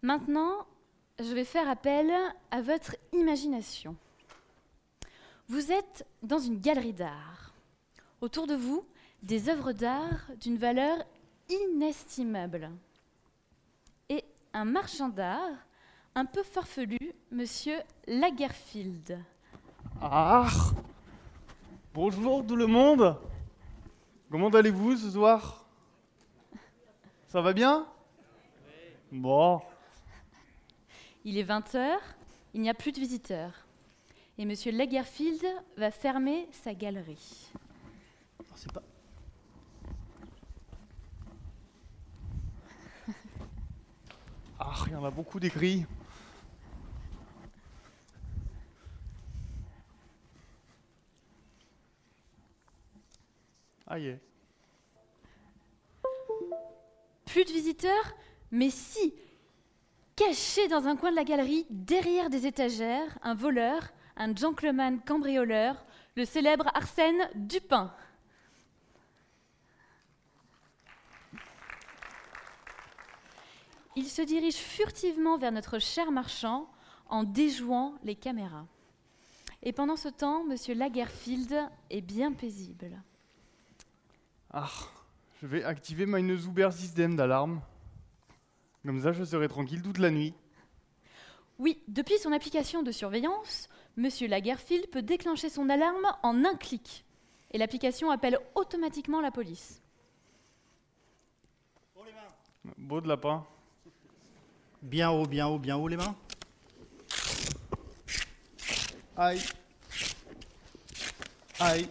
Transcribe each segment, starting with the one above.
Maintenant, je vais faire appel à votre imagination. Vous êtes dans une galerie d'art. Autour de vous, des œuvres d'art d'une valeur inestimable. Et un marchand d'art, un peu farfelu, monsieur Lagerfield. Ah! Bonjour tout le monde! Comment allez-vous ce soir? Ça va bien? Bon. Il est 20h, il n'y a plus de visiteurs. Et monsieur Lagerfield va fermer sa galerie. C'est pas... Ah, il y en a beaucoup d'écrits. Ah, y est. Plus de visiteurs? Mais si! Caché dans un coin de la galerie, derrière des étagères, un voleur, un gentleman cambrioleur, le célèbre Arsène Dupin. Il se dirige furtivement vers notre cher marchand en déjouant les caméras. Et pendant ce temps, monsieur Lagerfield est bien paisible. Ah, je vais activer mein Zuber System d'alarme. Comme ça, je serai tranquille toute la nuit. Oui, depuis son application de surveillance, monsieur Lagerfield peut déclencher son alarme en un clic. Et l'application appelle automatiquement la police. Beau de lapin. Bien haut, bien haut, bien haut les mains. Aïe. Aïe.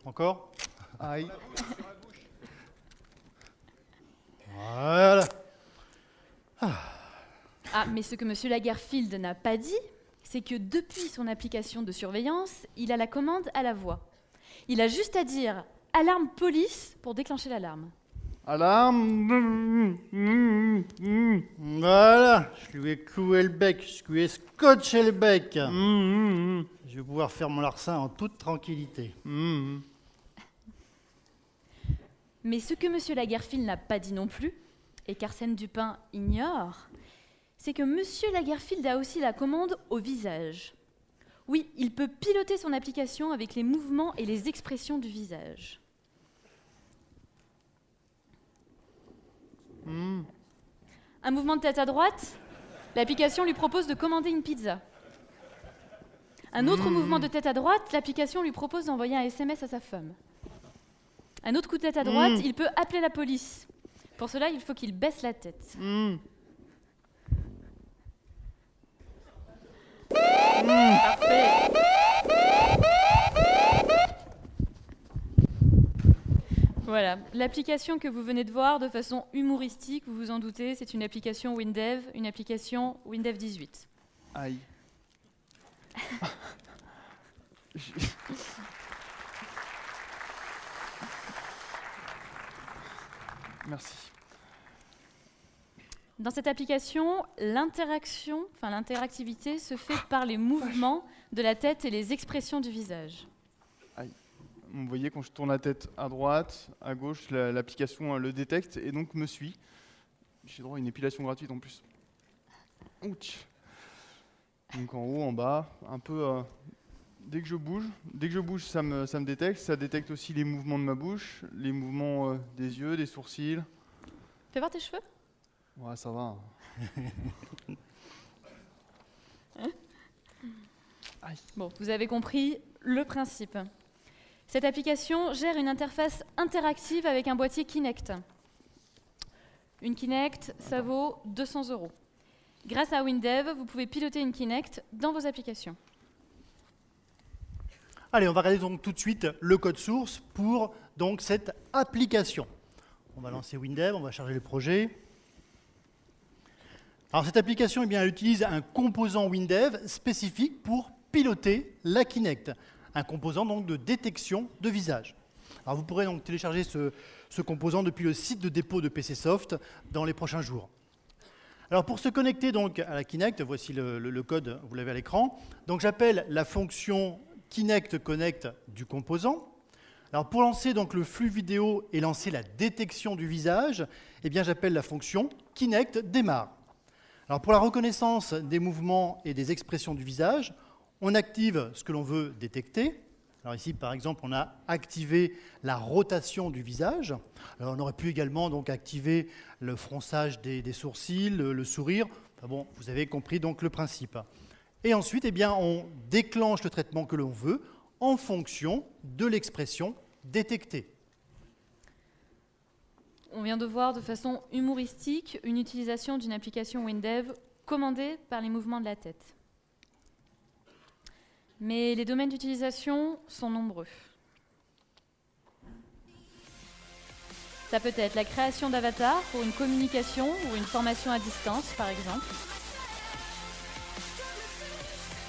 Encore. Aïe. Voilà. Ah, mais ce que monsieur Lagerfield n'a pas dit, c'est que depuis son application de surveillance, il a la commande à la voix. Il a juste à dire « Alarme police » pour déclencher l'alarme. Alarme. Voilà. Je lui ai cloué le bec, je lui ai scotché le bec. Je vais pouvoir faire mon larcin en toute tranquillité. Mais ce que monsieur Lagerfield n'a pas dit non plus, et qu'Arsène Dupin ignore, c'est que monsieur Lagerfield a aussi la commande au visage. Oui, il peut piloter son application avec les mouvements et les expressions du visage. Un mouvement de tête à droite, l'application lui propose de commander une pizza. Un autre mouvement de tête à droite, l'application lui propose d'envoyer un SMS à sa femme. Un autre coup de tête à droite, il peut appeler la police. Pour cela, il faut qu'il baisse la tête. Parfait. Voilà, l'application que vous venez de voir de façon humoristique, vous vous en doutez, c'est une application WinDev, une application WinDev 18. Aïe. Merci. Dans cette application, l'interactivité se fait par les mouvements de la tête et les expressions du visage. Vous voyez, quand je tourne la tête à droite, à gauche, l'application le détecte et donc me suit. J'ai droit à une épilation gratuite en plus. Ouch. Donc en haut, en bas, un peu... dès que je bouge, ça me détecte. Ça détecte aussi les mouvements de ma bouche, les mouvements des yeux, des sourcils. Fais voir tes cheveux. Ouais, ça va. Aïe. Bon, vous avez compris le principe. Cette application gère une interface interactive avec un boîtier Kinect. Une Kinect, ça vaut 200 €. Grâce à WinDev, vous pouvez piloter une Kinect dans vos applications. Allez, on va regarder donc tout de suite le code source pour donc cette application. On va lancer WinDev, on va charger le projet. Alors cette application, eh bien, elle utilise un composant WinDev spécifique pour piloter la Kinect. Un composant donc de détection de visage. Alors vous pourrez donc télécharger ce composant depuis le site de dépôt de PCsoft dans les prochains jours. Alors pour se connecter donc à la Kinect, voici le code, vous l'avez à l'écran. Donc j'appelle la fonction Kinect Connect du composant. Alors pour lancer donc le flux vidéo et lancer la détection du visage, eh bien j'appelle la fonction Kinect démarre. Alors pour la reconnaissance des mouvements et des expressions du visage, on active ce que l'on veut détecter. Alors ici, par exemple, on a activé la rotation du visage. Alors on aurait pu également donc activer le fronçage des sourcils, le sourire. Enfin bon, vous avez compris donc le principe. Et ensuite, eh bien, on déclenche le traitement que l'on veut en fonction de l'expression détectée. On vient de voir de façon humoristique une utilisation d'une application WinDev commandée par les mouvements de la tête. Mais les domaines d'utilisation sont nombreux. Ça peut être la création d'avatars pour une communication ou une formation à distance, par exemple.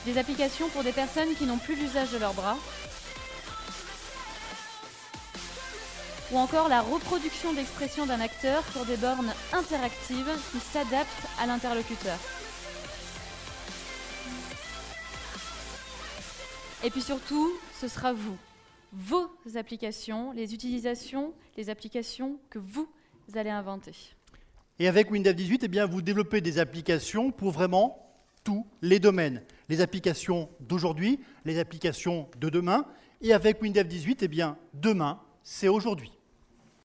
Des applications pour des personnes qui n'ont plus l'usage de leurs bras. Ou encore la reproduction d'expressions d'un acteur pour des bornes interactives qui s'adaptent à l'interlocuteur. Et puis surtout, ce sera vous, vos applications, les utilisations, les applications que vous allez inventer. Et avec Windows 18, eh bien, vous développez des applications pour vraiment tous les domaines. Les applications d'aujourd'hui, les applications de demain. Et avec Windows 18, eh bien, demain, c'est aujourd'hui.